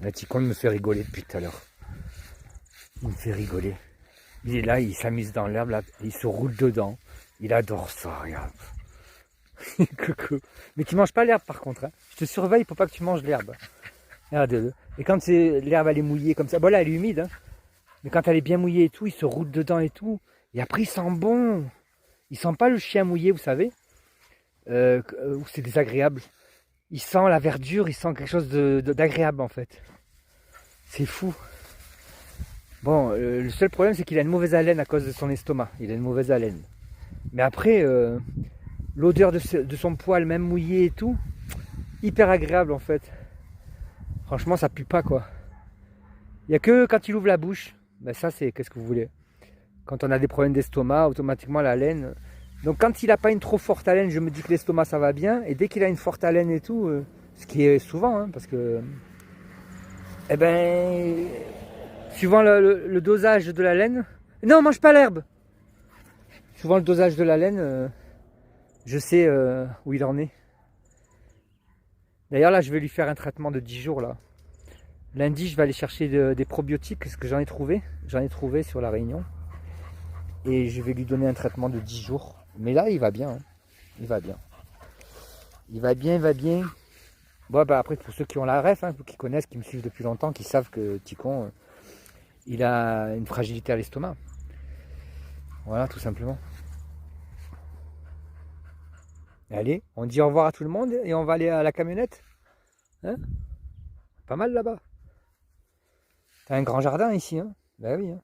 Le Ticon me fait rigoler depuis tout à l'heure. Il me fait rigoler. Il est là, il s'amuse dans l'herbe, là, il se roule dedans. Il adore ça, regarde. Coucou. Mais tu manges pas l'herbe par contre. Hein. Je te surveille pour pas que tu manges l'herbe. Regarde-le. Et quand l'herbe elle est mouillée comme ça, bon là elle est humide, hein. Mais quand elle est bien mouillée et tout, il se roule dedans et tout. Et après il sent bon. Il sent pas le chien mouillé, vous savez. C'est désagréable. Il sent la verdure, il sent quelque chose d'agréable en fait. C'est fou. Bon, le seul problème c'est qu'il a une mauvaise haleine à cause de son estomac. Il a une mauvaise haleine. Mais après, l'odeur de son poil, même mouillé et tout, hyper agréable en fait. Franchement, ça pue pas quoi. Il n'y a que quand il ouvre la bouche, ben ça c'est, qu'est-ce que vous voulez. Quand on a des problèmes d'estomac, automatiquement la haleine. Donc quand il n'a pas une trop forte haleine, je me dis que l'estomac ça va bien. Et dès qu'il a une forte haleine et tout, ce qui est souvent, hein, parce que, eh ben, suivant le dosage de la laine. Non, mange pas l'herbe. Suivant le dosage de la laine, je sais où il en est. D'ailleurs là, je vais lui faire un traitement de 10 jours là. Lundi, je vais aller chercher des probiotiques, parce que j'en ai trouvé. J'en ai trouvé sur la Réunion. Et je vais lui donner un traitement de 10 jours. Mais là, il va bien. Hein. Il va bien. Il va bien, il va bien. Bon, bah après, pour ceux qui ont la ref, hein, qui connaissent, qui me suivent depuis longtemps, qui savent que Ticon, il a une fragilité à l'estomac. Voilà, tout simplement. Allez, on dit au revoir à tout le monde et on va aller à la camionnette. Hein? Pas mal là-bas. T'as un grand jardin ici, hein? Ben oui, hein.